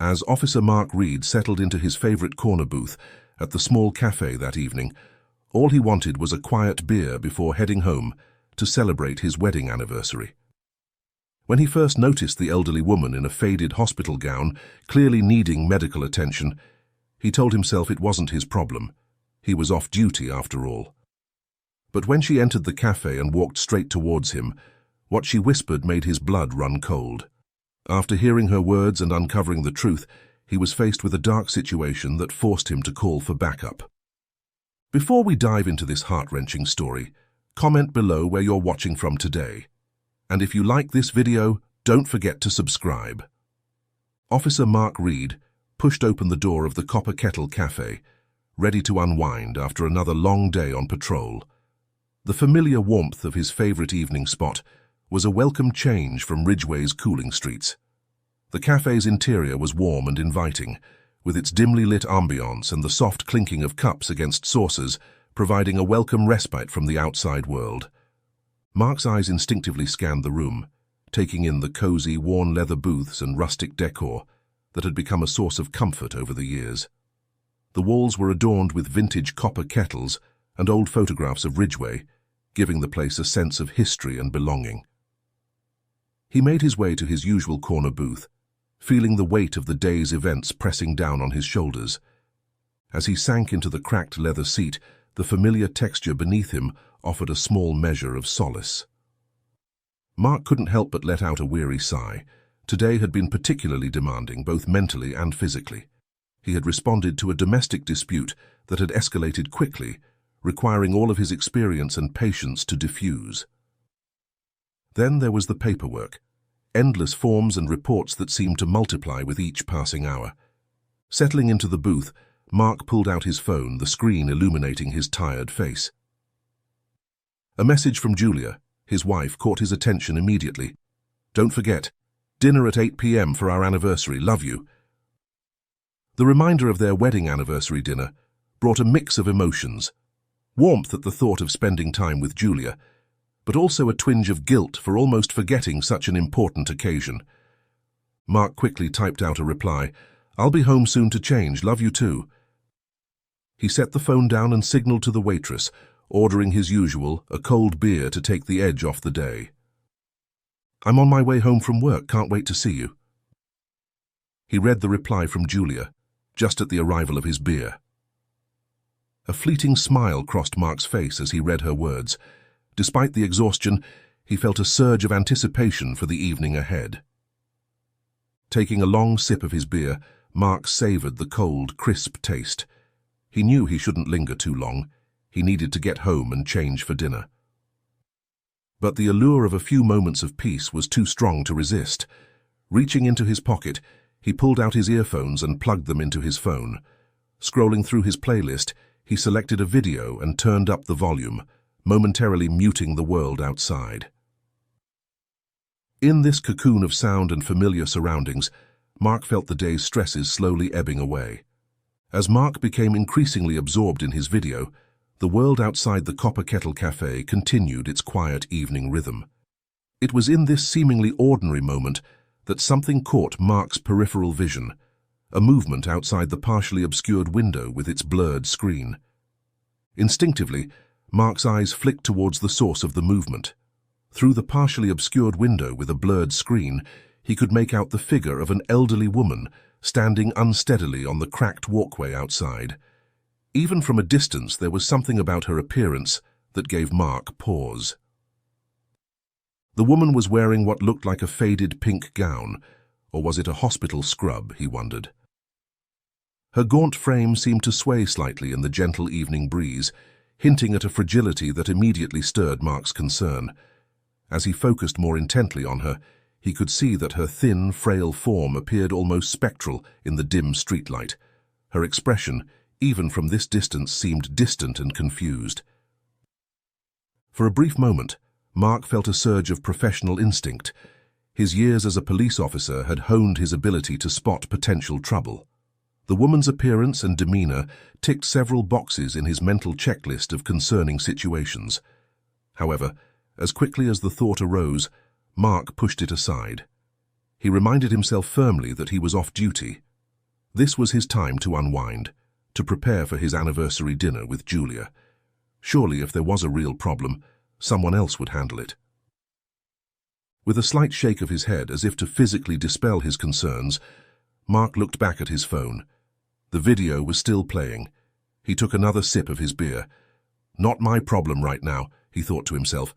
As Officer Mark Reed settled into his favorite corner booth at the small cafe that evening, all he wanted was a quiet beer before heading home to celebrate his wedding anniversary. When he first noticed the elderly woman in a faded hospital gown, clearly needing medical attention, he told himself it wasn't his problem. He was off duty after all. But when she entered the cafe and walked straight towards him, what she whispered made his blood run cold. After hearing her words and uncovering the truth, he was faced with a dark situation that forced him to call for backup. Before we dive into this heart-wrenching story, comment below where you're watching from today. And if you like this video, don't forget to subscribe. Officer Mark Reed pushed open the door of the Copper Kettle Cafe, ready to unwind after another long day on patrol. The familiar warmth of his favorite evening spot was a welcome change from Ridgeway's cooling streets. The cafe's interior was warm and inviting, with its dimly lit ambiance and the soft clinking of cups against saucers providing a welcome respite from the outside world. Mark's eyes instinctively scanned the room, taking in the cozy, worn leather booths and rustic decor that had become a source of comfort over the years. The walls were adorned with vintage copper kettles and old photographs of Ridgeway, giving the place a sense of history and belonging. He made his way to his usual corner booth, feeling the weight of the day's events pressing down on his shoulders. As he sank into the cracked leather seat, the familiar texture beneath him offered a small measure of solace. Mark couldn't help but let out a weary sigh. Today had been particularly demanding, both mentally and physically. He had responded to a domestic dispute that had escalated quickly, requiring all of his experience and patience to diffuse. Then there was the paperwork, endless forms and reports that seemed to multiply with each passing hour. Settling into the booth, Mark pulled out his phone, the screen illuminating his tired face. A message from Julia, his wife, caught his attention immediately. "Don't forget, dinner at 8 p.m. for our anniversary, love you." The reminder of their wedding anniversary dinner brought a mix of emotions, warmth at the thought of spending time with Julia, but also a twinge of guilt for almost forgetting such an important occasion. Mark quickly typed out a reply, "I'll be home soon to change, love you too." He set the phone down and signaled to the waitress, ordering his usual, a cold beer to take the edge off the day. "I'm on my way home from work, can't wait to see you." He read the reply from Julia, just at the arrival of his beer. A fleeting smile crossed Mark's face as he read her words. Despite the exhaustion, he felt a surge of anticipation for the evening ahead. Taking a long sip of his beer, Mark savored the cold, crisp taste. He knew he shouldn't linger too long. He needed to get home and change for dinner. But the allure of a few moments of peace was too strong to resist. Reaching into his pocket, he pulled out his earphones and plugged them into his phone. Scrolling through his playlist, he selected a video and turned up the volume, momentarily muting the world outside. In this cocoon of sound and familiar surroundings, Mark felt the day's stresses slowly ebbing away. As Mark became increasingly absorbed in his video, the world outside the Copper Kettle Cafe continued its quiet evening rhythm. It was in this seemingly ordinary moment that something caught Mark's peripheral vision, a movement outside the partially obscured window with its blurred screen. Instinctively, Mark's eyes flicked towards the source of the movement. Through the partially obscured window with a blurred screen, he could make out the figure of an elderly woman standing unsteadily on the cracked walkway outside. Even from a distance, there was something about her appearance that gave Mark pause. The woman was wearing what looked like a faded pink gown, or was it a hospital scrub, he wondered. Her gaunt frame seemed to sway slightly in the gentle evening breeze, hinting at a fragility that immediately stirred Mark's concern. As he focused more intently on her, he could see that her thin, frail form appeared almost spectral in the dim streetlight. Her expression, even from this distance, seemed distant and confused. For a brief moment, Mark felt a surge of professional instinct. His years as a police officer had honed his ability to spot potential trouble. The woman's appearance and demeanor ticked several boxes in his mental checklist of concerning situations. However, as quickly as the thought arose, Mark pushed it aside. He reminded himself firmly that he was off duty, This was his time to unwind, to prepare for his anniversary dinner with Julia. Surely, if there was a real problem, someone else would handle it. With a slight shake of his head, as if to physically dispel his concerns, Mark looked back at his phone. The video was still playing. He took another sip of his beer. Not my problem right now, he thought to himself,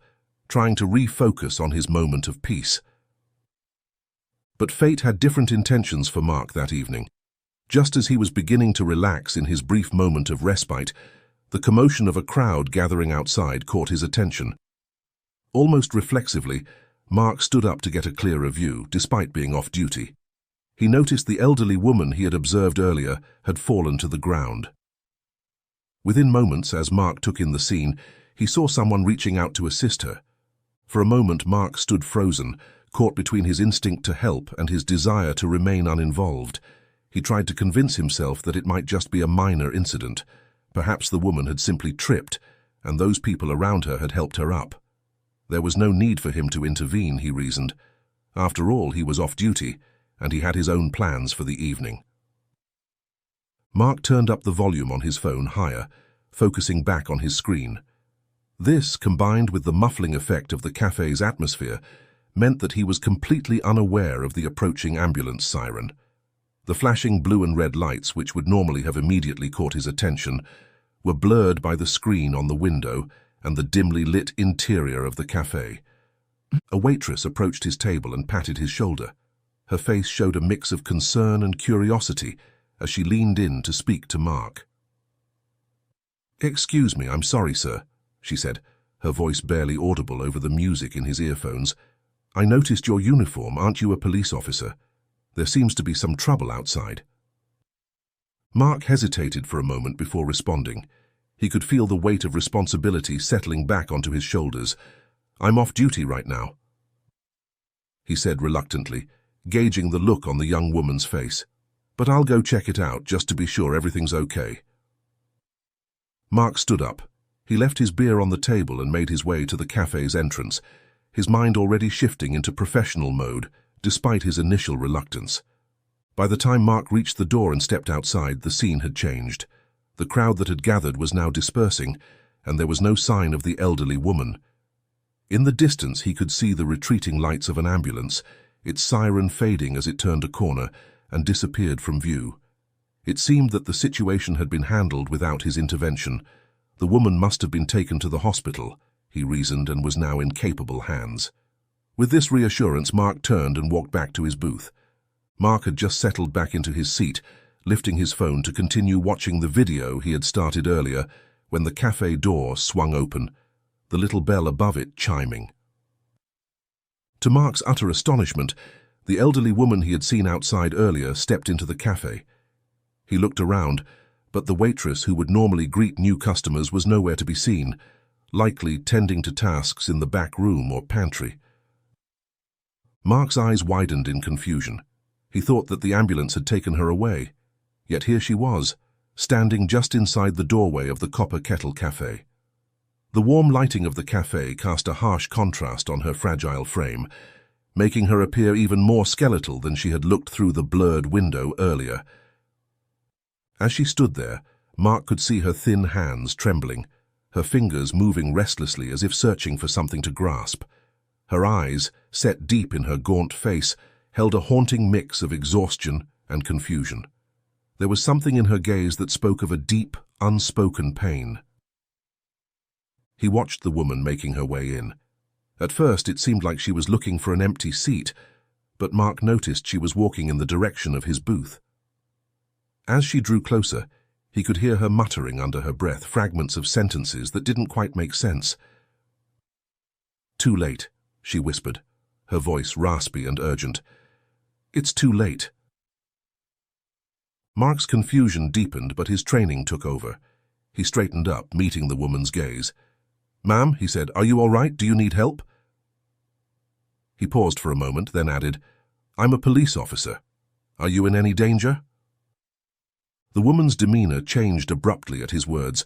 trying to refocus on his moment of peace. But fate had different intentions for Mark that evening. Just as he was beginning to relax in his brief moment of respite, the commotion of a crowd gathering outside caught his attention. Almost reflexively, Mark stood up to get a clearer view, despite being off duty. He noticed the elderly woman he had observed earlier had fallen to the ground. Within moments, as Mark took in the scene, he saw someone reaching out to assist her. For a moment, Mark stood frozen, caught between his instinct to help and his desire to remain uninvolved. He tried to convince himself that it might just be a minor incident. Perhaps the woman had simply tripped, and those people around her had helped her up. There was no need for him to intervene, he reasoned. After all, he was off duty, and he had his own plans for the evening. Mark turned up the volume on his phone higher, focusing back on his screen. This, combined with the muffling effect of the cafe's atmosphere, meant that he was completely unaware of the approaching ambulance siren. The flashing blue and red lights, which would normally have immediately caught his attention, were blurred by the screen on the window and the dimly lit interior of the cafe. A waitress approached his table and patted his shoulder. Her face showed a mix of concern and curiosity as she leaned in to speak to Mark. "Excuse me, I'm sorry, sir," she said, her voice barely audible over the music in his earphones. "I noticed your uniform. Aren't you a police officer? There seems to be some trouble outside." Mark hesitated for a moment before responding. He could feel the weight of responsibility settling back onto his shoulders. "I'm off duty right now," he said reluctantly, gauging the look on the young woman's face. "But I'll go check it out just to be sure everything's okay." Mark stood up. He left his beer on the table and made his way to the cafe's entrance, his mind already shifting into professional mode, despite his initial reluctance. By the time Mark reached the door and stepped outside, the scene had changed. The crowd that had gathered was now dispersing, and there was no sign of the elderly woman. In the distance, he could see the retreating lights of an ambulance, its siren fading as it turned a corner and disappeared from view. It seemed that the situation had been handled without his intervention. The woman must have been taken to the hospital, he reasoned, and was now in capable hands. With this reassurance, Mark turned and walked back to his booth. Mark had just settled back into his seat, lifting his phone to continue watching the video he had started earlier, when the cafe door swung open, the little bell above it chiming. To Mark's utter astonishment, the elderly woman he had seen outside earlier stepped into the cafe. He looked around, but the waitress who would normally greet new customers was nowhere to be seen, likely tending to tasks in the back room or pantry. Mark's eyes widened in confusion. He thought that the ambulance had taken her away. Yet here she was, standing just inside the doorway of the Copper Kettle Cafe. The warm lighting of the cafe cast a harsh contrast on her fragile frame, making her appear even more skeletal than she had looked through the blurred window earlier. As she stood there, Mark could see her thin hands trembling, her fingers moving restlessly as if searching for something to grasp. Her eyes, set deep in her gaunt face, held a haunting mix of exhaustion and confusion. There was something in her gaze that spoke of a deep, unspoken pain. He watched the woman making her way in. At first, it seemed like she was looking for an empty seat, but Mark noticed she was walking in the direction of his booth. As she drew closer, he could hear her muttering under her breath fragments of sentences that didn't quite make sense. "Too late," she whispered, her voice raspy and urgent. "It's too late." Mark's confusion deepened, but his training took over. He straightened up, meeting the woman's gaze. "Ma'am," he said, "are you all right? Do you need help?" He paused for a moment, then added, "I'm a police officer. Are you in any danger?" The woman's demeanor changed abruptly at his words.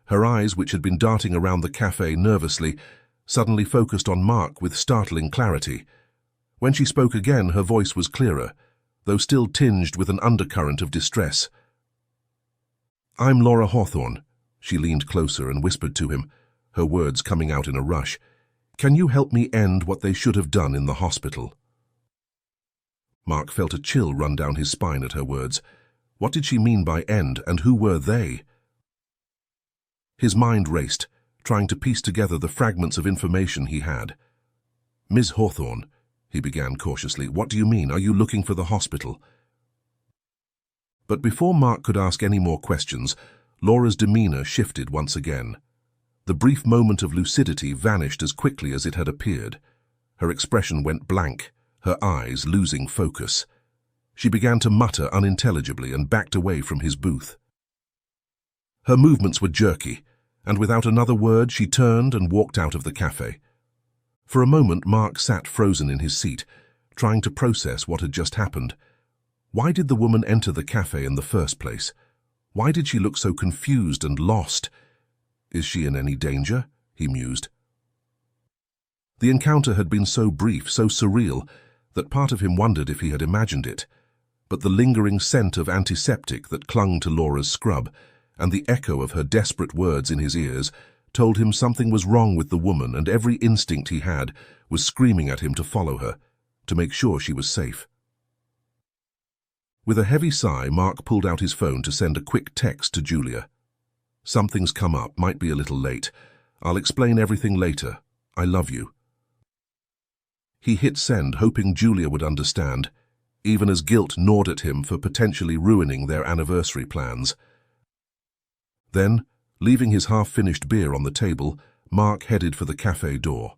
Her eyes, which had been darting around the cafe nervously, suddenly focused on Mark with startling clarity. When she spoke again, her voice was clearer. though still tinged with an undercurrent of distress. "I'm Laura Hawthorne." She leaned closer and whispered to him, her words coming out in a rush. "Can you help me end what they should have done in the hospital?" Mark felt a chill run down his spine at her words. What did she mean by end, and who were they? His mind raced, trying to piece together the fragments of information he had. "Ms. Hawthorne," he began cautiously, "what do you mean? Are you looking for the hospital?" But before Mark could ask any more questions, Laura's demeanor shifted once again. The brief moment of lucidity vanished as quickly as it had appeared. Her expression went blank, her eyes losing focus. She began to mutter unintelligibly and backed away from his booth. Her movements were jerky, and without another word she turned and walked out of the cafe. For a moment Mark sat frozen in his seat, trying to process what had just happened. Why did the woman enter the cafe in the first place? Why did she look so confused and lost? Is she in any danger? He mused. The encounter had been so brief, so surreal, that part of him wondered if he had imagined it. But the lingering scent of antiseptic that clung to Laura's scrub, and the echo of her desperate words in his ears, told him something was wrong with the woman, and every instinct he had was screaming at him to follow her, to make sure she was safe. With a heavy sigh, Mark pulled out his phone to send a quick text to Julia. "Something's come up, might be a little late. I'll explain everything later. I love you." He hit send, hoping Julia would understand, even as guilt gnawed at him for potentially ruining their anniversary plans. Then, leaving his half-finished beer on the table, Mark headed for the cafe door.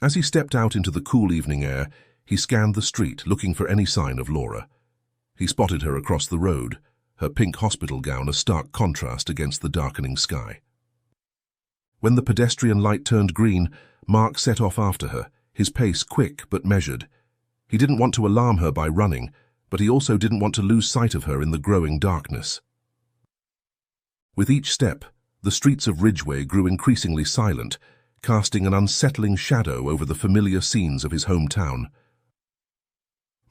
As he stepped out into the cool evening air, he scanned the street, looking for any sign of Laura. He spotted her across the road, her pink hospital gown a stark contrast against the darkening sky. When the pedestrian light turned green, Mark set off after her, his pace quick but measured. He didn't want to alarm her by running, but he also didn't want to lose sight of her in the growing darkness. With each step, the streets of Ridgeway grew increasingly silent, casting an unsettling shadow over the familiar scenes of his hometown.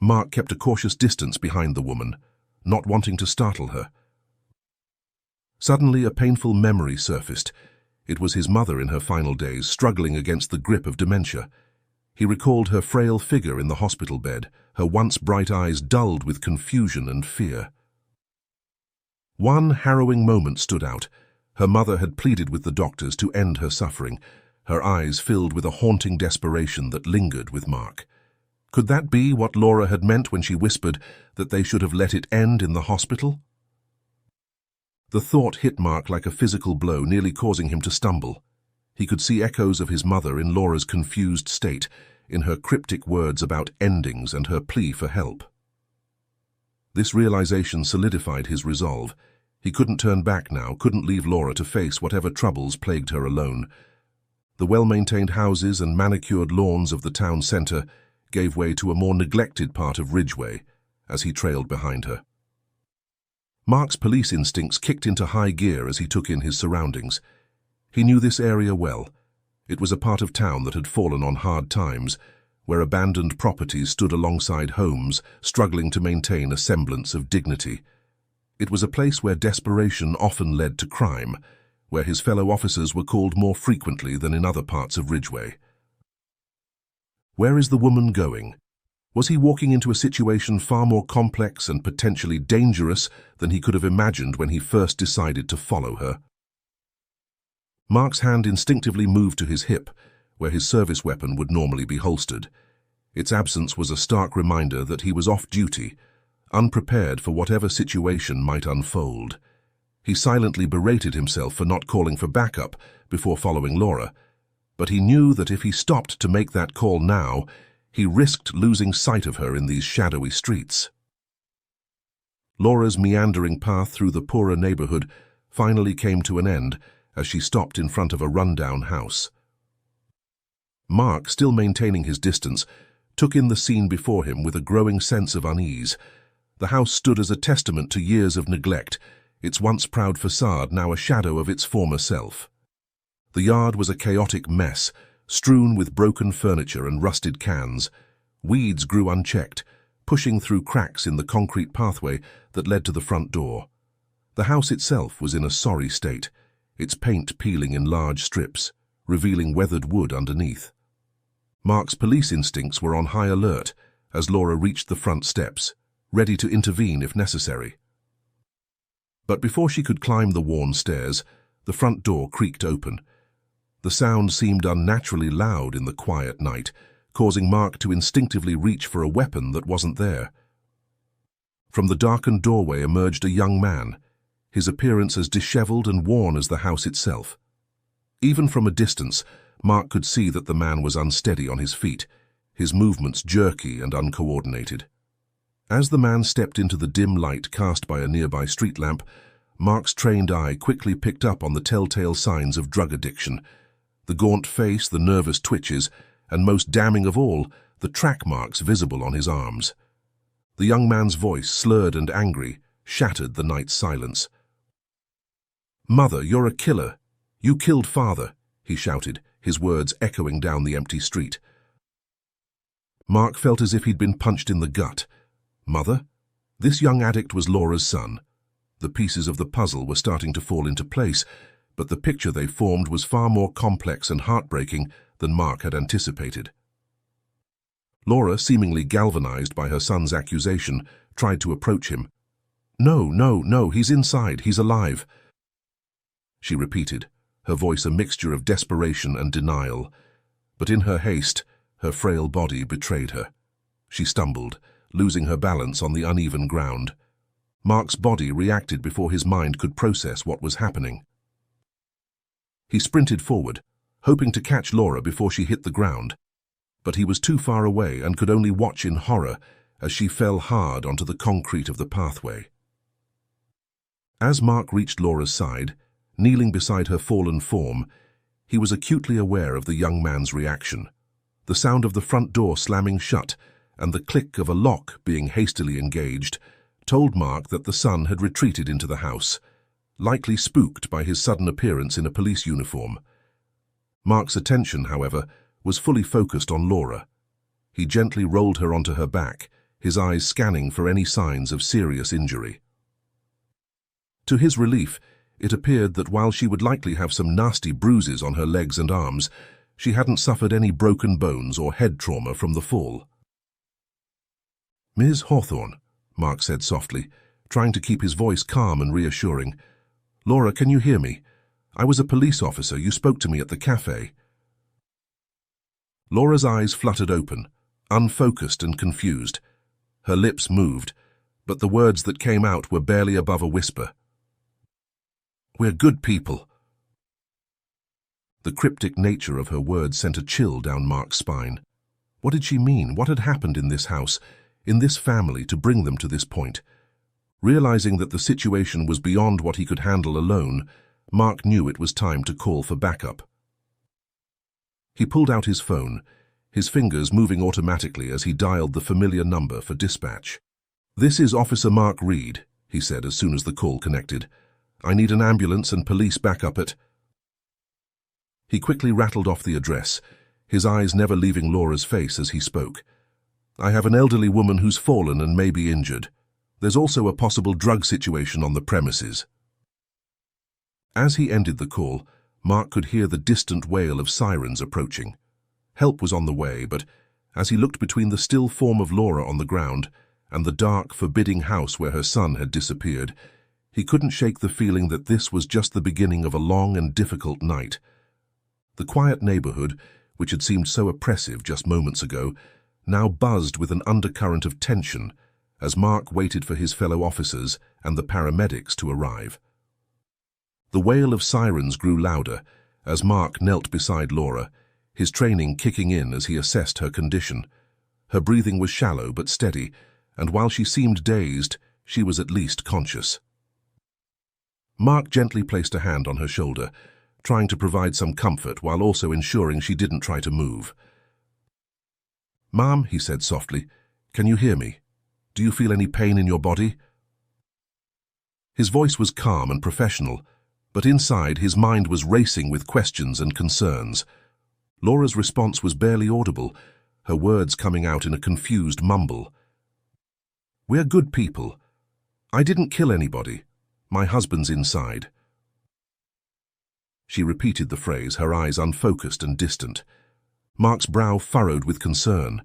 Mark kept a cautious distance behind the woman, not wanting to startle her. Suddenly, a painful memory surfaced. It was his mother in her final days, struggling against the grip of dementia. He recalled her frail figure in the hospital bed, her once bright eyes dulled with confusion and fear. One harrowing moment stood out. Her mother had pleaded with the doctors to end her suffering, her eyes filled with a haunting desperation that lingered with Mark. Could that be what Laura had meant when she whispered that they should have let it end in the hospital? The thought hit Mark like a physical blow, nearly causing him to stumble. He could see echoes of his mother in Laura's confused state, in her cryptic words about endings and her plea for help. This realization solidified his resolve. He couldn't turn back now, couldn't leave Laura to face whatever troubles plagued her alone. The well-maintained houses and manicured lawns of the town centre gave way to a more neglected part of Ridgeway as he trailed behind her. Mark's police instincts kicked into high gear as he took in his surroundings. He knew this area well. It was a part of town that had fallen on hard times, where abandoned properties stood alongside homes, struggling to maintain a semblance of dignity. It was a place where desperation often led to crime, where his fellow officers were called more frequently than in other parts of Ridgeway. Where is the woman going? Was he walking into a situation far more complex and potentially dangerous than he could have imagined when he first decided to follow her? Mark's hand instinctively moved to his hip, where his service weapon would normally be holstered. Its absence was a stark reminder that he was off duty, unprepared for whatever situation might unfold. He silently berated himself for not calling for backup before following Laura, but he knew that if he stopped to make that call now, he risked losing sight of her in these shadowy streets. Laura's meandering path through the poorer neighborhood finally came to an end as she stopped in front of a rundown house. Mark, still maintaining his distance, took in the scene before him with a growing sense of unease. The house stood as a testament to years of neglect, its once proud facade now a shadow of its former self. The yard was a chaotic mess, strewn with broken furniture and rusted cans. Weeds grew unchecked, pushing through cracks in the concrete pathway that led to the front door. The house itself was in a sorry state, its paint peeling in large strips, revealing weathered wood underneath. Mark's police instincts were on high alert as Laura reached the front steps, ready to intervene if necessary. But before she could climb the worn stairs, the front door creaked open. The sound seemed unnaturally loud in the quiet night, causing Mark to instinctively reach for a weapon that wasn't there. From the darkened doorway emerged a young man, his appearance as disheveled and worn as the house itself. Even from a distance, Mark could see that the man was unsteady on his feet, his movements jerky and uncoordinated. As the man stepped into the dim light cast by a nearby street lamp, Mark's trained eye quickly picked up on the telltale signs of drug addiction: the gaunt face, the nervous twitches, and most damning of all, the track marks visible on his arms. The young man's voice, slurred and angry, shattered the night's silence. "Mother, you're a killer. You killed father," he shouted, his words echoing down the empty street. Mark felt as if he'd been punched in the gut. Mother? This young addict was Laura's son. The pieces of the puzzle were starting to fall into place, but the picture they formed was far more complex and heartbreaking than Mark had anticipated. Laura, seemingly galvanized by her son's accusation, tried to approach him. No, he's inside, he's alive," she repeated, her voice a mixture of desperation and denial. But in her haste, her frail body betrayed her. She stumbled, losing her balance on the uneven ground. Mark's body reacted before his mind could process what was happening. He sprinted forward, hoping to catch Laura before she hit the ground, but he was too far away and could only watch in horror as she fell hard onto the concrete of the pathway. As Mark reached Laura's side, kneeling beside her fallen form, he was acutely aware of the young man's reaction. The sound of the front door slamming shut and the click of a lock being hastily engaged told Mark that the son had retreated into the house, likely spooked by his sudden appearance in a police uniform. Mark's attention, however, was fully focused on Laura. He gently rolled her onto her back, his eyes scanning for any signs of serious injury. To his relief, it appeared that while she would likely have some nasty bruises on her legs and arms, she hadn't suffered any broken bones or head trauma from the fall. "Ms. Hawthorne," Mark said softly, trying to keep his voice calm and reassuring. "Laura, can you hear me? I was a police officer. You spoke to me at the cafe." Laura's eyes fluttered open, unfocused and confused. Her lips moved, but the words that came out were barely above a whisper. "We're good people." The cryptic nature of her words sent a chill down Mark's spine. What did she mean? What had happened in this house, in this family, to bring them to this point? Realizing that the situation was beyond what he could handle alone, Mark knew it was time to call for backup. He pulled out his phone, his fingers moving automatically as he dialed the familiar number for dispatch. "This is Officer Mark Reed," he said as soon as the call connected. "I need an ambulance and police backup at—" He quickly rattled off the address, his eyes never leaving Laura's face as he spoke. "I have an elderly woman who's fallen and may be injured. There's also a possible drug situation on the premises." As he ended the call, Mark could hear the distant wail of sirens approaching. Help was on the way, but as he looked between the still form of Laura on the ground and the dark, forbidding house where her son had disappeared, he couldn't shake the feeling that this was just the beginning of a long and difficult night. The quiet neighborhood, which had seemed so oppressive just moments ago, now buzzed with an undercurrent of tension as Mark waited for his fellow officers and the paramedics to arrive. The wail of sirens grew louder as Mark knelt beside Laura, his training kicking in as he assessed her condition. Her breathing was shallow but steady, and while she seemed dazed, she was at least conscious. Mark gently placed a hand on her shoulder, trying to provide some comfort while also ensuring she didn't try to move. "Ma'am," he said softly, "can you hear me? Do you feel any pain in your body?" His voice was calm and professional, but inside his mind was racing with questions and concerns. Laura's response was barely audible, her words coming out in a confused mumble. We're good people. I didn't kill anybody. My husband's inside. She repeated the phrase, her eyes unfocused and distant. Mark's brow furrowed with concern.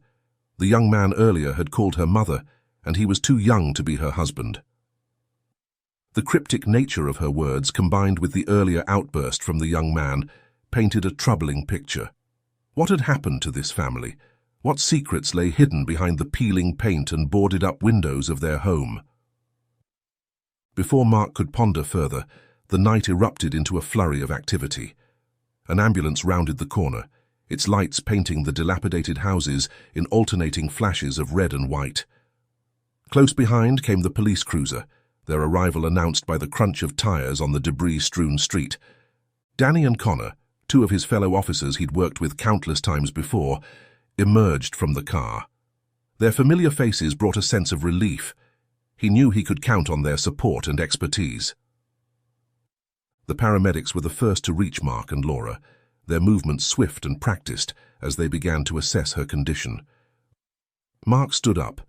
The young man earlier had called her mother, and he was too young to be her husband. The cryptic nature of her words, combined with the earlier outburst from the young man, painted a troubling picture. What had happened to this family? What secrets lay hidden behind the peeling paint and boarded-up windows of their home? Before Mark could ponder further, the night erupted into a flurry of activity. An ambulance rounded the corner, its lights painting the dilapidated houses in alternating flashes of red and white. Close behind came the police cruiser, their arrival announced by the crunch of tires on the debris-strewn street. Danny and Connor, two of his fellow officers he'd worked with countless times before, emerged from the car. Their familiar faces brought a sense of relief. He knew he could count on their support and expertise. The paramedics were the first to reach Mark and Laura, their movements swift and practiced as they began to assess her condition. Mark stood up,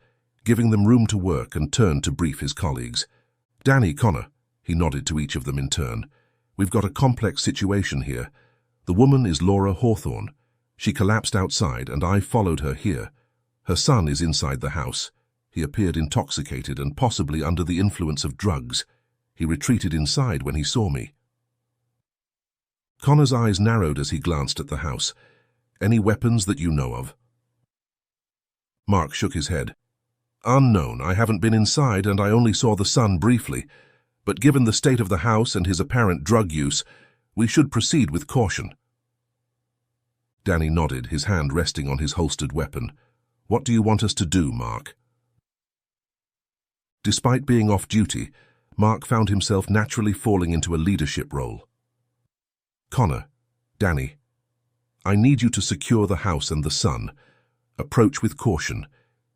giving them room to work, and turned to brief his colleagues. "Danny, Connor," he nodded to each of them in turn. "We've got a complex situation here. The woman is Laura Hawthorne. She collapsed outside, and I followed her here. Her son is inside the house. He appeared intoxicated and possibly under the influence of drugs. He retreated inside when he saw me." Connor's eyes narrowed as he glanced at the house. "Any weapons that you know of?" Mark shook his head. "Unknown. I haven't been inside, and I only saw the son briefly. But given the state of the house and his apparent drug use, we should proceed with caution." Danny nodded, his hand resting on his holstered weapon. "What do you want us to do, Mark?" Despite being off duty, Mark found himself naturally falling into a leadership role. "Connor, Danny, I need you to secure the house and the son. Approach with caution.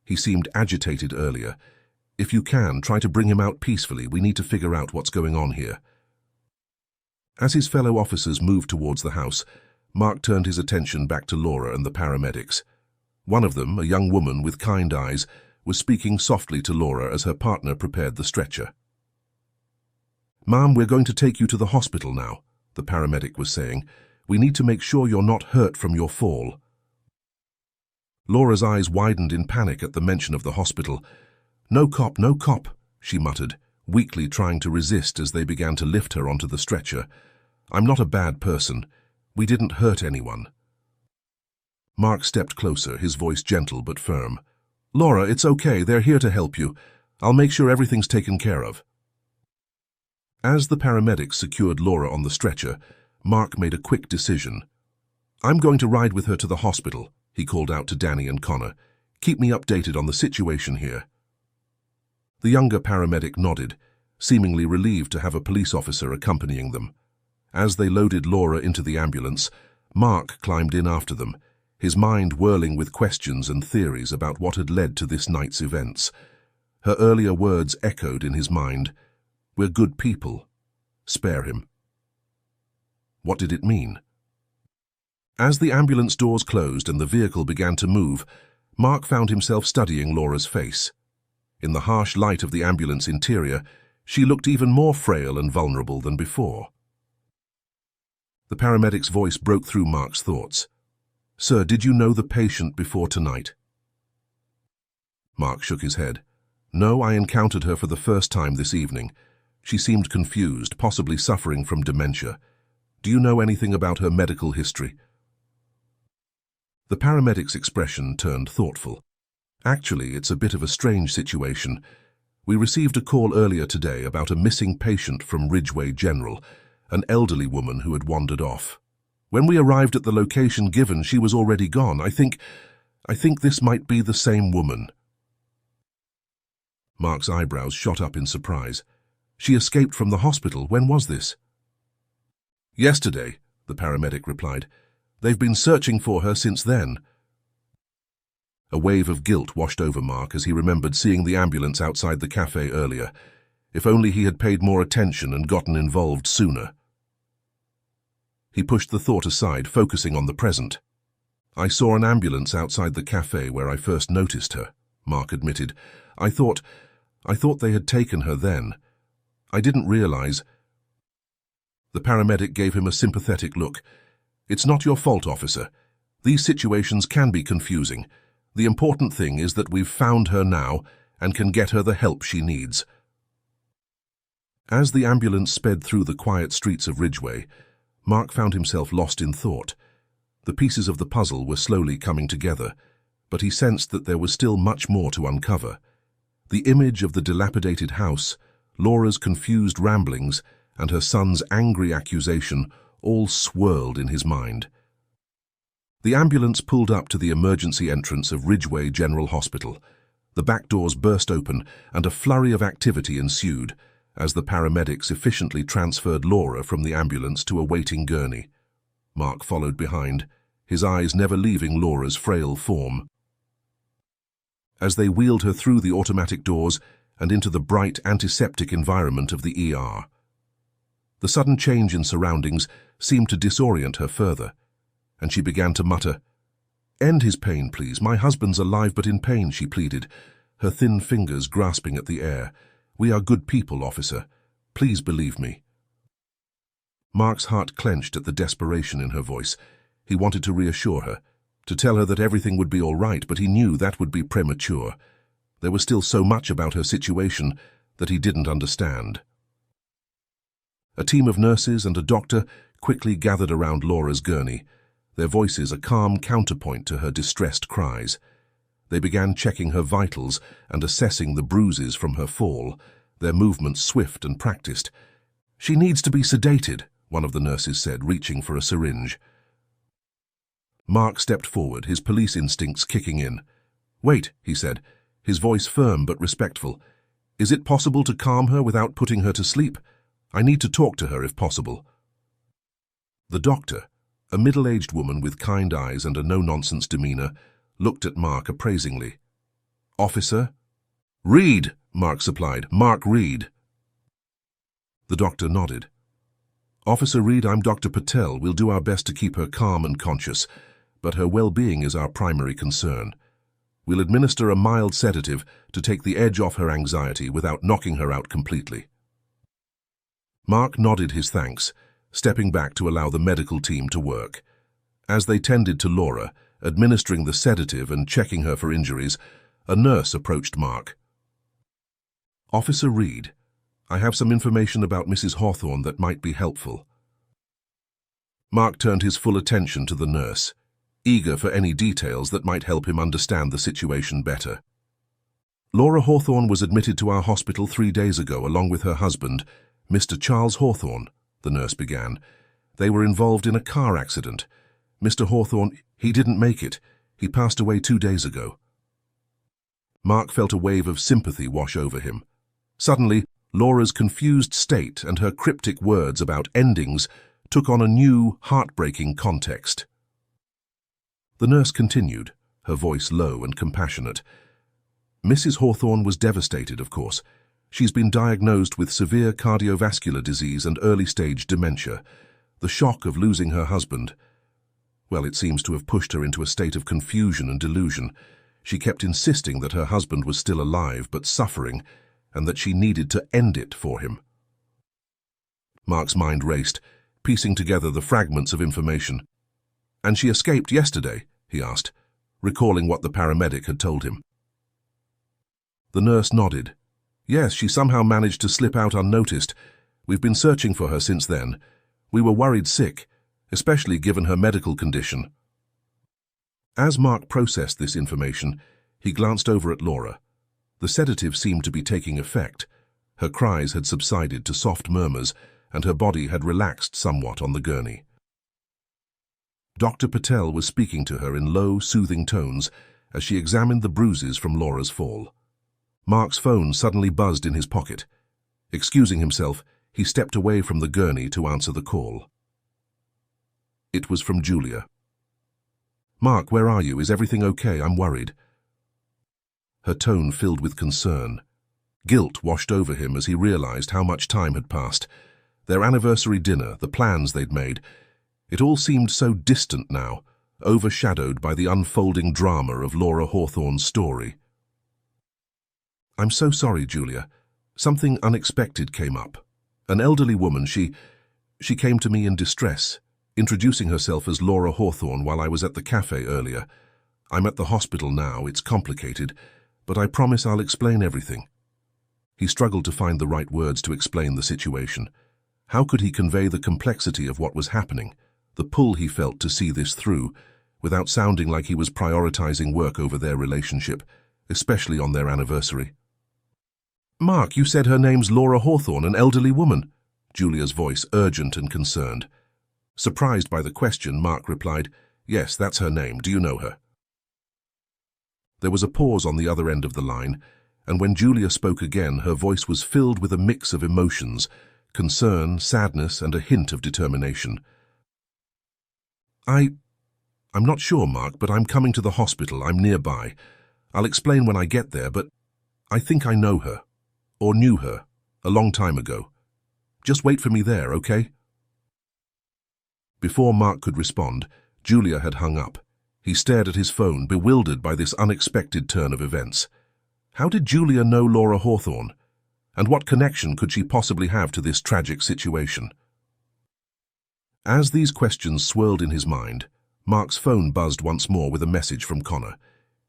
He seemed agitated earlier. If you can, try to bring him out peacefully. We need to figure out what's going on here." As his fellow officers moved towards the house, Mark turned his attention back to Laura and the paramedics. One of them, a young woman with kind eyes, was speaking softly to Laura as her partner prepared the stretcher. "Ma'am, we're going to take you to the hospital now," the paramedic was saying. "We need to make sure you're not hurt from your fall." Laura's eyes widened in panic at the mention of the hospital. No cop," she muttered, weakly trying to resist as they began to lift her onto the stretcher. "I'm not a bad person. We didn't hurt anyone." Mark stepped closer, his voice gentle but firm. "Laura, it's okay. They're here to help you. I'll make sure everything's taken care of." As the paramedics secured Laura on the stretcher, Mark made a quick decision. "I'm going to ride with her to the hospital," he called out to Danny and Connor. "Keep me updated on the situation here." The younger paramedic nodded, seemingly relieved to have a police officer accompanying them. As they loaded Laura into the ambulance, Mark climbed in after them, his mind whirling with questions and theories about what had led to this night's events. Her earlier words echoed in his mind. "We're good people. Spare him." What did it mean? As the ambulance doors closed and the vehicle began to move, Mark found himself studying Laura's face. In the harsh light of the ambulance interior, she looked even more frail and vulnerable than before. The paramedic's voice broke through Mark's thoughts. "Sir, did you know the patient before tonight?" Mark shook his head. "No, I encountered her for the first time this evening. She seemed confused, possibly suffering from dementia. Do you know anything about her medical history?" The paramedic's expression turned thoughtful. "Actually, it's a bit of a strange situation. We received a call earlier today about a missing patient from Ridgeway General, an elderly woman who had wandered off. When we arrived at the location given, she was already gone. I think this might be the same woman." Mark's eyebrows shot up in surprise. "She escaped from the hospital. When was this?" "Yesterday," the paramedic replied. "They've been searching for her since then." A wave of guilt washed over Mark as he remembered seeing the ambulance outside the cafe earlier. If only he had paid more attention and gotten involved sooner. He pushed the thought aside, focusing on the present. "I saw an ambulance outside the cafe where I first noticed her," Mark admitted. I thought they had taken her then. I didn't realize." The paramedic gave him a sympathetic look. "It's not your fault, officer. These situations can be confusing. The important thing is that we've found her now and can get her the help she needs." As the ambulance sped through the quiet streets of Ridgeway, Mark found himself lost in thought. The pieces of the puzzle were slowly coming together, but he sensed that there was still much more to uncover. The image of the dilapidated house, Laura's confused ramblings, and her son's angry accusation all swirled in his mind. The ambulance pulled up to the emergency entrance of Ridgeway General Hospital. The back doors burst open, and a flurry of activity ensued as the paramedics efficiently transferred Laura from the ambulance to a waiting gurney. Mark followed behind, his eyes never leaving Laura's frail form. As they wheeled her through the automatic doors and into the bright antiseptic environment of the ER. The sudden change in surroundings seemed to disorient her further, and she began to mutter, "End his pain, please. My husband's alive but in pain," she pleaded, her thin fingers grasping at the air. "We are good people, officer. Please believe me." Mark's heart clenched at the desperation in her voice. He wanted to reassure her, to tell her that everything would be all right, but he knew that would be premature. There was still so much about her situation that he didn't understand. A team of nurses and a doctor quickly gathered around Laura's gurney, their voices a calm counterpoint to her distressed cries. They began checking her vitals and assessing the bruises from her fall, their movements swift and practiced. "She needs to be sedated," one of the nurses said, reaching for a syringe. Mark stepped forward, his police instincts kicking in. "Wait," he said, his voice firm but respectful. "Is it possible to calm her without putting her to sleep? I need to talk to her if possible." The doctor, a middle-aged woman with kind eyes and a no-nonsense demeanor, looked at Mark appraisingly. "Officer?" "Reed," Mark supplied. "Mark Reed." The doctor nodded. "Officer Reed, I'm Dr. Patel. We'll do our best to keep her calm and conscious, but her well-being is our primary concern. We'll administer a mild sedative to take the edge off her anxiety without knocking her out completely." Mark nodded his thanks, stepping back to allow the medical team to work. As they tended to Laura, administering the sedative and checking her for injuries, a nurse approached Mark. "Officer Reed, I have some information about Mrs. Hawthorne that might be helpful." Mark turned his full attention to the nurse, eager for any details that might help him understand the situation better. "Laura Hawthorne was admitted to our hospital 3 days ago along with her husband, Mr. Charles Hawthorne," the nurse began. "They were involved in a car accident. Mr. Hawthorne, he didn't make it. He passed away 2 days ago." Mark felt a wave of sympathy wash over him. Suddenly, Laura's confused state and her cryptic words about endings took on a new, heartbreaking context. The nurse continued, her voice low and compassionate. "Mrs. Hawthorne was devastated, of course. She's been diagnosed with severe cardiovascular disease and early-stage dementia. The shock of losing her husband, well, it seems to have pushed her into a state of confusion and delusion. She kept insisting that her husband was still alive but suffering, and that she needed to end it for him." Mark's mind raced, piecing together the fragments of information. "And she escaped yesterday?" he asked, recalling what the paramedic had told him. The nurse nodded. "Yes, she somehow managed to slip out unnoticed. We've been searching for her since then. We were worried sick, especially given her medical condition." As Mark processed this information, he glanced over at Laura. The sedative seemed to be taking effect. Her cries had subsided to soft murmurs, and her body had relaxed somewhat on the gurney. Dr. Patel was speaking to her in low, soothing tones as she examined the bruises from Laura's fall. Mark's phone suddenly buzzed in his pocket. Excusing himself, he stepped away from the gurney to answer the call. It was from Julia. "Mark, where are you? Is everything okay? I'm worried." Her tone filled with concern. Guilt washed over him as he realized how much time had passed. Their anniversary dinner, the plans they'd made, it all seemed so distant now, overshadowed by the unfolding drama of Laura Hawthorne's story. I'm so sorry, Julia. Something unexpected came up. An elderly woman, she came to me in distress, introducing herself as Laura Hawthorne while I was at the cafe earlier. I'm at the hospital now, it's complicated, but I promise I'll explain everything. He struggled to find the right words to explain the situation. How could he convey the complexity of what was happening, the pull he felt to see this through, without sounding like he was prioritizing work over their relationship, especially on their anniversary? Mark, you said her name's Laura Hawthorne, an elderly woman. Julia's voice urgent and concerned. Surprised by the question, Mark replied, Yes, that's her name. Do you know her? There was a pause on the other end of the line, and when Julia spoke again, her voice was filled with a mix of emotions, concern, sadness, and a hint of determination. I'm not sure, Mark, but I'm coming to the hospital. I'm nearby. I'll explain when I get there, but I think I know her, or knew her, a long time ago. Just wait for me there, okay? Before Mark could respond, Julia had hung up. He stared at his phone, bewildered by this unexpected turn of events. How did Julia know Laura Hawthorne? And what connection could she possibly have to this tragic situation? As these questions swirled in his mind, Mark's phone buzzed once more with a message from Connor.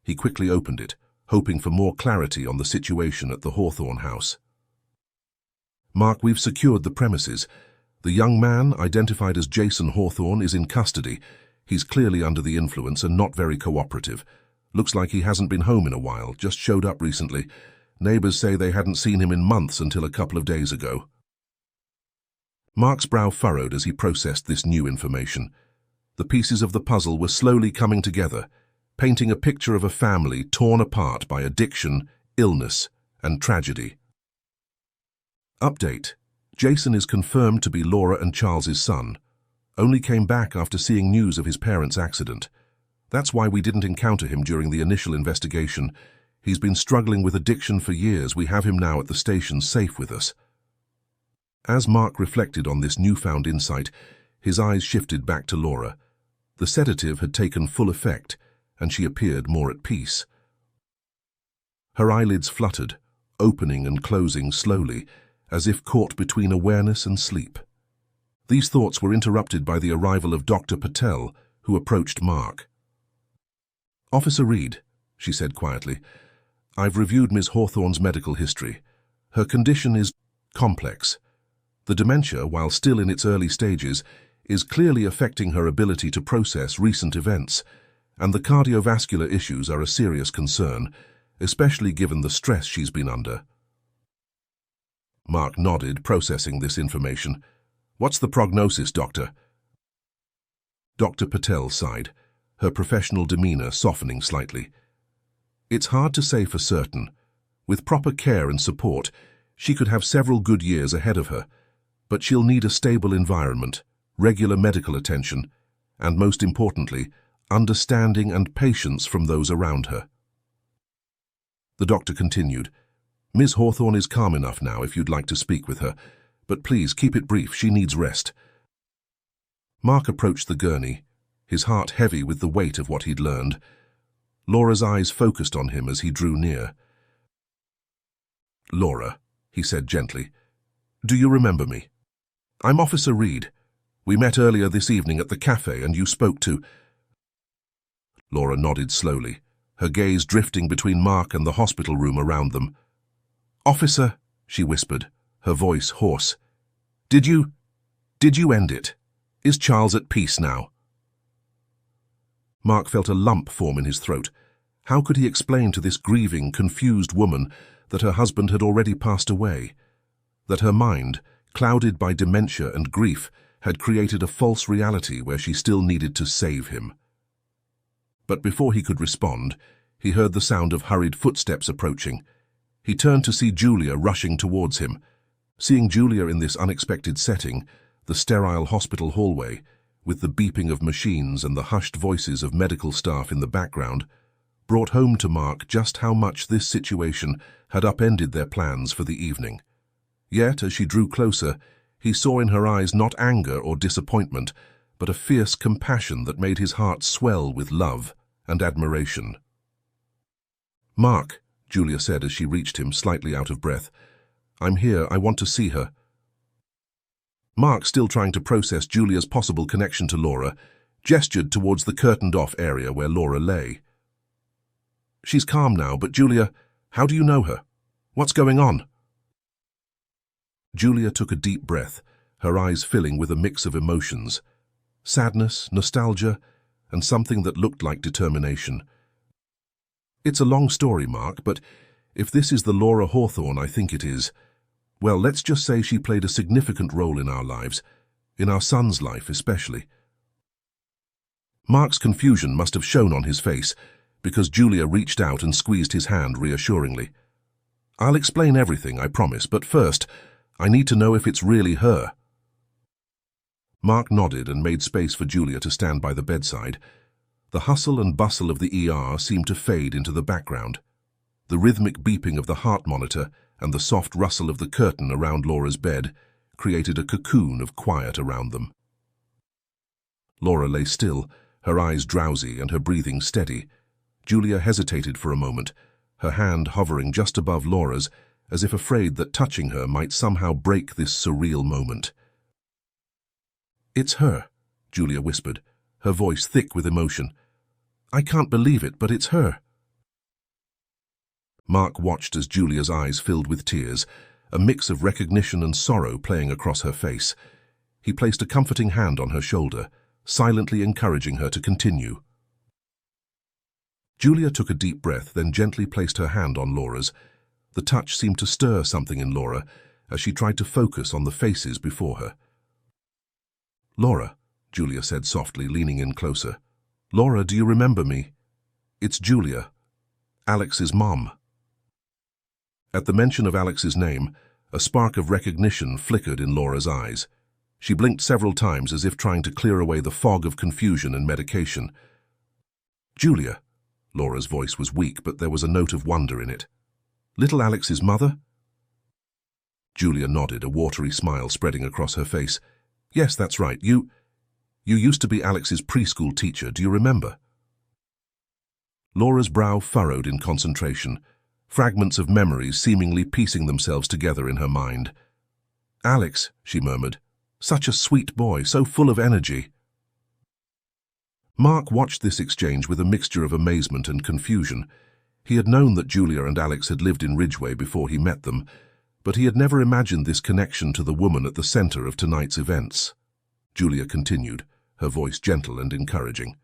He quickly opened it, hoping for more clarity on the situation at the Hawthorne house. Mark, we've secured the premises. The young man, identified as Jason Hawthorne, is in custody. He's clearly under the influence and not very cooperative. Looks like he hasn't been home in a while, just showed up recently. Neighbors say they hadn't seen him in months until a couple of days ago. Mark's brow furrowed as he processed this new information. The pieces of the puzzle were slowly coming together, painting a picture of a family torn apart by addiction, illness, and tragedy. Update. Jason is confirmed to be Laura and Charles's son. Only came back after seeing news of his parents' accident. That's why we didn't encounter him during the initial investigation. He's been struggling with addiction for years. We have him now at the station, safe with us. As Mark reflected on this newfound insight, his eyes shifted back to Laura. The sedative had taken full effect, and she appeared more at peace. Her eyelids fluttered, opening and closing slowly, as if caught between awareness and sleep. These thoughts were interrupted by the arrival of Dr. Patel, who approached Mark. "Officer Reed," she said quietly, "I've reviewed Ms. Hawthorne's medical history. Her condition is complex. The dementia, while still in its early stages, is clearly affecting her ability to process recent events, and the cardiovascular issues are a serious concern, especially given the stress she's been under." Mark nodded, processing this information. "What's the prognosis, Doctor?" Dr. Patel sighed, her professional demeanor softening slightly. "It's hard to say for certain. With proper care and support, she could have several good years ahead of her, but she'll need a stable environment, regular medical attention, and most importantly, understanding and patience from those around her." The doctor continued, "Ms. Hawthorne is calm enough now if you'd like to speak with her, but please keep it brief, she needs rest." Mark approached the gurney, his heart heavy with the weight of what he'd learned. Laura's eyes focused on him as he drew near. "Laura," he said gently, "do you remember me? I'm Officer Reed. We met earlier this evening at the cafe and you spoke to—" Laura nodded slowly, her gaze drifting between Mark and the hospital room around them. "Officer," she whispered, her voice hoarse, Did you end it? Is Charles at peace now?" Mark felt a lump form in his throat. How could he explain to this grieving, confused woman that her husband had already passed away? That her mind, clouded by dementia and grief, had created a false reality where she still needed to save him. But before he could respond, he heard the sound of hurried footsteps approaching. He turned to see Julia rushing towards him. Seeing Julia in this unexpected setting, the sterile hospital hallway, with the beeping of machines and the hushed voices of medical staff in the background, brought home to Mark just how much this situation had upended their plans for the evening. Yet, as she drew closer, he saw in her eyes not anger or disappointment, but a fierce compassion that made his heart swell with love and admiration. "Mark," Julia said as she reached him, slightly out of breath. "I'm here. I want to see her." Mark, still trying to process Julia's possible connection to Laura, gestured towards the curtained-off area where Laura lay. "She's calm now, but Julia, how do you know her? What's going on?" Julia took a deep breath, her eyes filling with a mix of emotions. Sadness, nostalgia, and something that looked like determination. "It's a long story, Mark, but if this is the Laura Hawthorne I think it is, well, let's just say she played a significant role in our lives, in our son's life especially." Mark's confusion must have shown on his face, because Julia reached out and squeezed his hand reassuringly. "I'll explain everything, I promise, but first, I need to know if it's really her." Mark nodded and made space for Julia to stand by the bedside. The hustle and bustle of the ER seemed to fade into the background. The rhythmic beeping of the heart monitor and the soft rustle of the curtain around Laura's bed created a cocoon of quiet around them. Laura lay still, her eyes drowsy and her breathing steady. Julia hesitated for a moment, her hand hovering just above Laura's, as if afraid that touching her might somehow break this surreal moment. "It's her," Julia whispered, her voice thick with emotion. "I can't believe it, but it's her." Mark watched as Julia's eyes filled with tears, a mix of recognition and sorrow playing across her face. He placed a comforting hand on her shoulder, silently encouraging her to continue. Julia took a deep breath, then gently placed her hand on Laura's. The touch seemed to stir something in Laura as she tried to focus on the faces before her. "Laura," Julia said softly, leaning in closer. "Laura, do you remember me? It's Julia, Alex's mom." At the mention of Alex's name, a spark of recognition flickered in Laura's eyes. She blinked several times as if trying to clear away the fog of confusion and medication. "Julia," Laura's voice was weak, but there was a note of wonder in it. "Little Alex's mother?" Julia nodded, a watery smile spreading across her face. "Yes, that's right. You used to be Alex's preschool teacher, do you remember?" Laura's brow furrowed in concentration, fragments of memories seemingly piecing themselves together in her mind. "Alex," she murmured. "Such a sweet boy, so full of energy." Mark watched this exchange with a mixture of amazement and confusion. He had known that Julia and Alex had lived in Ridgeway before he met them, but he had never imagined this connection to the woman at the center of tonight's events. Julia continued, her voice gentle and encouraging.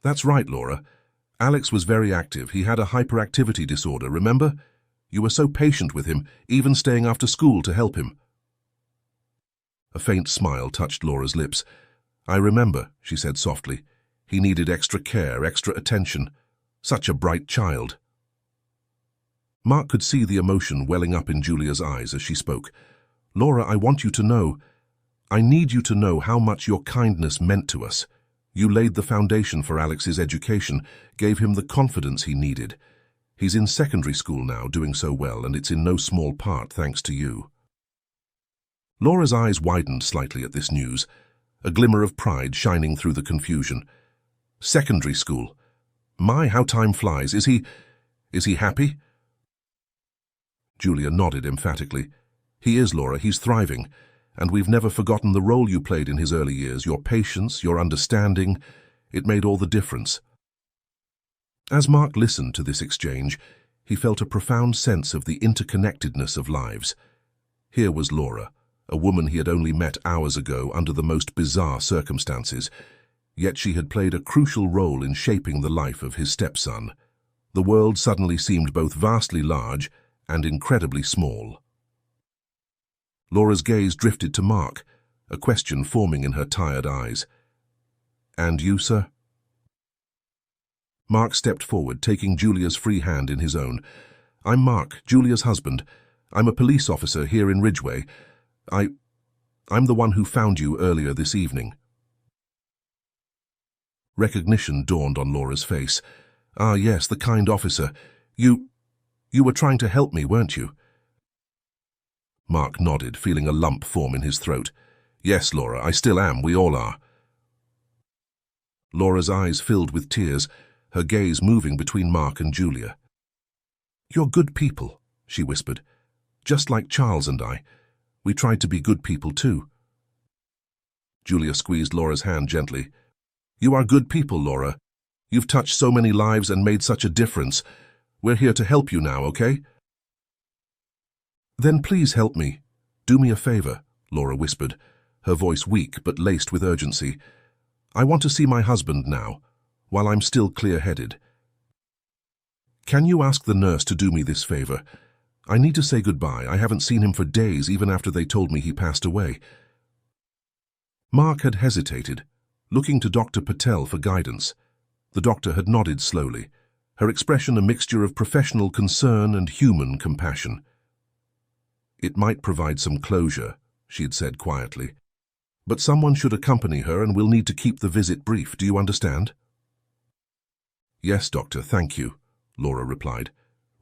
"That's right, Laura. Alex was very active. He had a hyperactivity disorder, remember? You were so patient with him, even staying after school to help him." A faint smile touched Laura's lips. "I remember," she said softly. "He needed extra care, extra attention. Such a bright child." Mark could see the emotion welling up in Julia's eyes as she spoke. "Laura, I want you to know, I need you to know how much your kindness meant to us. You laid the foundation for Alex's education, gave him the confidence he needed. He's in secondary school now, doing so well, and it's in no small part thanks to you." Laura's eyes widened slightly at this news, a glimmer of pride shining through the confusion. "Secondary school. My, how time flies. Is he happy?" Julia nodded emphatically. "He is, Laura. He's thriving. And we've never forgotten the role you played in his early years, your patience, your understanding. It made all the difference." As Mark listened to this exchange, he felt a profound sense of the interconnectedness of lives. Here was Laura, a woman he had only met hours ago under the most bizarre circumstances, yet she had played a crucial role in shaping the life of his stepson. The world suddenly seemed both vastly large and incredibly small. Laura's gaze drifted to Mark, a question forming in her tired eyes. "And you, sir?" Mark stepped forward, taking Julia's free hand in his own. "I'm Mark, Julia's husband. I'm a police officer here in Ridgeway. I'm the one who found you earlier this evening." Recognition dawned on Laura's face. "Ah, yes, the kind officer. You were trying to help me, weren't you?" Mark nodded, feeling a lump form in his throat. "Yes, Laura, I still am. We all are." Laura's eyes filled with tears, her gaze moving between Mark and Julia. "You're good people," she whispered. "Just like Charles and I. We tried to be good people too." Julia squeezed Laura's hand gently. "You are good people, Laura. You've touched so many lives and made such a difference. We're here to help you now, okay?" "Then please help me. Do me a favor," Laura whispered, her voice weak but laced with urgency. "I want to see my husband now, while I'm still clear-headed. Can you ask the nurse to do me this favor? I need to say goodbye. I haven't seen him for days, even after they told me he passed away." Mark had hesitated, looking to Dr. Patel for guidance. The doctor had nodded slowly, her expression a mixture of professional concern and human compassion. "It might provide some closure," she had said quietly. "But someone should accompany her, and we'll need to keep the visit brief. Do you understand?" "Yes, doctor, thank you," Laura replied,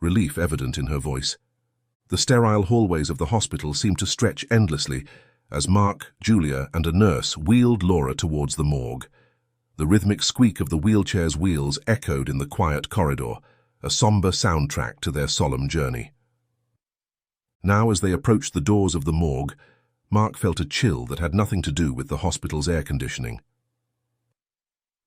relief evident in her voice. The sterile hallways of the hospital seemed to stretch endlessly as Mark, Julia, and a nurse wheeled Laura towards the morgue. The rhythmic squeak of the wheelchair's wheels echoed in the quiet corridor, a somber soundtrack to their solemn journey. Now, as they approached the doors of the morgue, Mark felt a chill that had nothing to do with the hospital's air conditioning.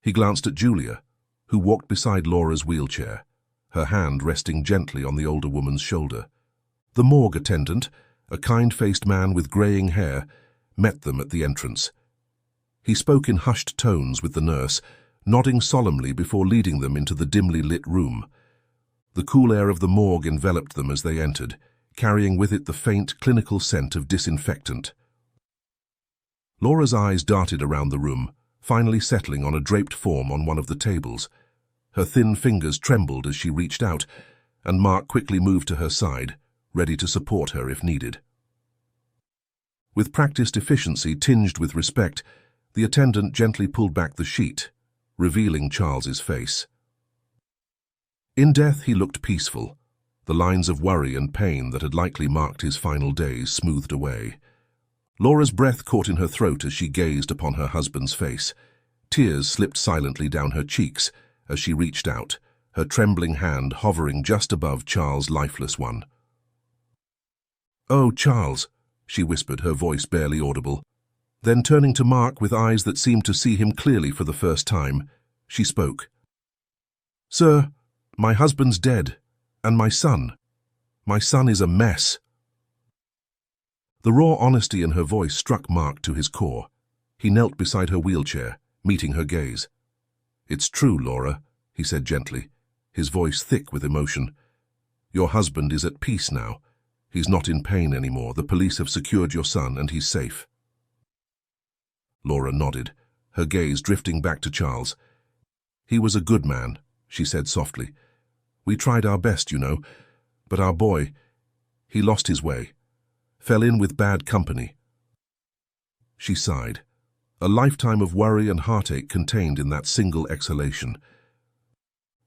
He glanced at Julia, who walked beside Laura's wheelchair, her hand resting gently on the older woman's shoulder. The morgue attendant, a kind-faced man with greying hair, met them at the entrance. He spoke in hushed tones with the nurse, nodding solemnly before leading them into the dimly lit room. The cool air of the morgue enveloped them as they entered, carrying with it the faint, clinical scent of disinfectant. Laura's eyes darted around the room, finally settling on a draped form on one of the tables. Her thin fingers trembled as she reached out, and Mark quickly moved to her side, ready to support her if needed. With practiced efficiency tinged with respect, the attendant gently pulled back the sheet, revealing Charles's face. In death he looked peaceful, the lines of worry and pain that had likely marked his final days smoothed away. Laura's breath caught in her throat as she gazed upon her husband's face. Tears slipped silently down her cheeks as she reached out, her trembling hand hovering just above Charles' lifeless one. "Oh, Charles," she whispered, her voice barely audible. Then, turning to Mark with eyes that seemed to see him clearly for the first time, she spoke. "Sir, my husband's dead, and my son is a mess." The raw honesty in her voice struck Mark to his core. He knelt beside her wheelchair, meeting her gaze. "It's true, Laura," he said gently, his voice thick with emotion. "Your husband is at peace now. He's not in pain anymore. The police have secured your son, and he's safe." Laura nodded, her gaze drifting back to Charles. "He was a good man," she said softly. "We tried our best, you know, but our boy, he lost his way, fell in with bad company." She sighed, a lifetime of worry and heartache contained in that single exhalation.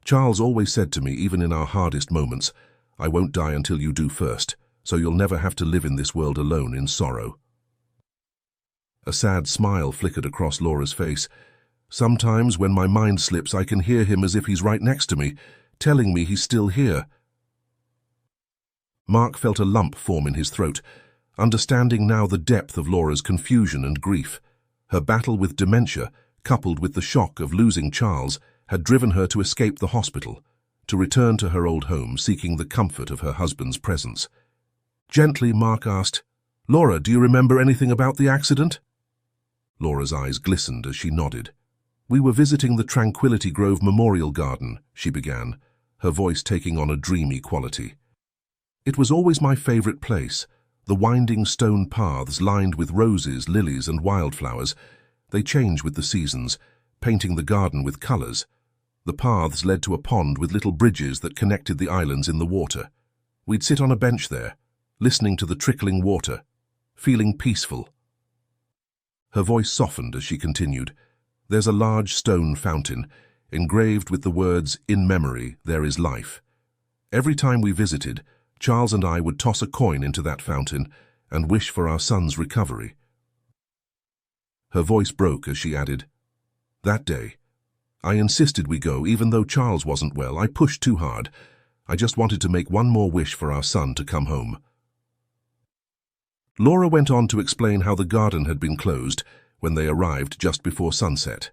"Charles always said to me, even in our hardest moments, 'I won't die until you do first, so you'll never have to live in this world alone in sorrow.'" A sad smile flickered across Laura's face. "Sometimes when my mind slips, I can hear him as if he's right next to me, telling me he's still here." Mark felt a lump form in his throat, understanding now the depth of Laura's confusion and grief. Her battle with dementia, coupled with the shock of losing Charles, had driven her to escape the hospital, to return to her old home, seeking the comfort of her husband's presence. Gently, Mark asked, "Laura, do you remember anything about the accident?" Laura's eyes glistened as she nodded. "We were visiting the Tranquility Grove Memorial Garden," she began, her voice taking on a dreamy quality. "It was always my favorite place, the winding stone paths lined with roses, lilies, and wildflowers. They change with the seasons, painting the garden with colors. The paths led to a pond with little bridges that connected the islands in the water. We'd sit on a bench there, listening to the trickling water, feeling peaceful." Her voice softened as she continued. "There's a large stone fountain, engraved with the words, 'In memory, there is life.' Every time we visited, Charles and I would toss a coin into that fountain and wish for our son's recovery." Her voice broke as she added, "That day, I insisted we go, even though Charles wasn't well. I pushed too hard. I just wanted to make one more wish for our son to come home." Laura went on to explain how the garden had been closed when they arrived just before sunset.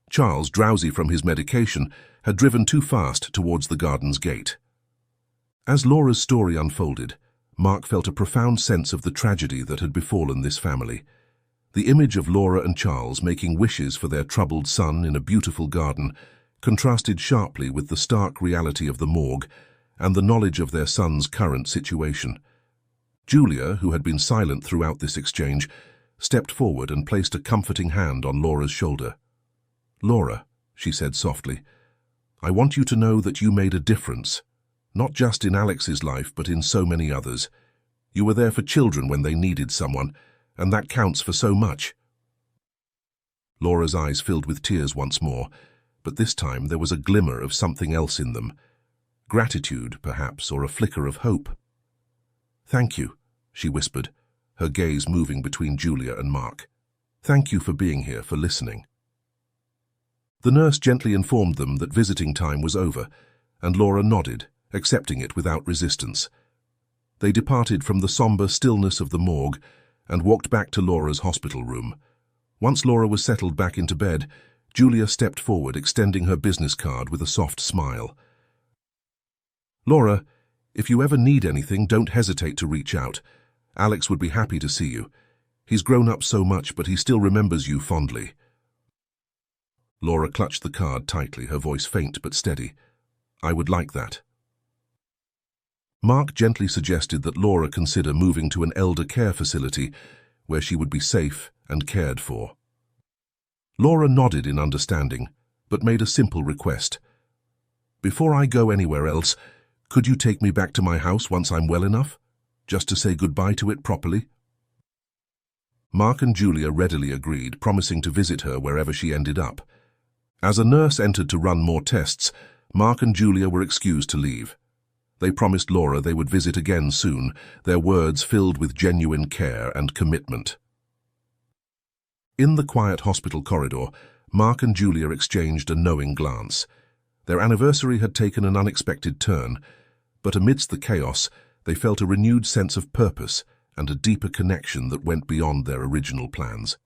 Charles, drowsy from his medication, had driven too fast towards the garden's gate. As Laura's story unfolded, Mark felt a profound sense of the tragedy that had befallen this family. The image of Laura and Charles making wishes for their troubled son in a beautiful garden contrasted sharply with the stark reality of the morgue and the knowledge of their son's current situation. Julia, who had been silent throughout this exchange, stepped forward and placed a comforting hand on Laura's shoulder. "Laura," she said softly, "I want you to know that you made a difference, not just in Alex's life but in so many others. You were there for children when they needed someone, and that counts for so much." Laura's eyes filled with tears once more, but this time there was a glimmer of something else in them. Gratitude, perhaps, or a flicker of hope. "Thank you," she whispered, her gaze moving between Julia and Mark. "Thank you for being here, for listening." The nurse gently informed them that visiting time was over, and Laura nodded, accepting it without resistance. They departed from the somber stillness of the morgue and walked back to Laura's hospital room. Once Laura was settled back into bed, Julia stepped forward, extending her business card with a soft smile. "Laura, if you ever need anything, don't hesitate to reach out. Alex would be happy to see you. He's grown up so much, but he still remembers you fondly." Laura clutched the card tightly, her voice faint but steady. "I would like that." Mark gently suggested that Laura consider moving to an elder care facility where she would be safe and cared for. Laura nodded in understanding, but made a simple request. "Before I go anywhere else, could you take me back to my house once I'm well enough, just to say goodbye to it properly?" Mark and Julia readily agreed, promising to visit her wherever she ended up. As a nurse entered to run more tests, Mark and Julia were excused to leave. They promised Laura they would visit again soon, their words filled with genuine care and commitment. In the quiet hospital corridor, Mark and Julia exchanged a knowing glance. Their anniversary had taken an unexpected turn, but amidst the chaos, they felt a renewed sense of purpose and a deeper connection that went beyond their original plans.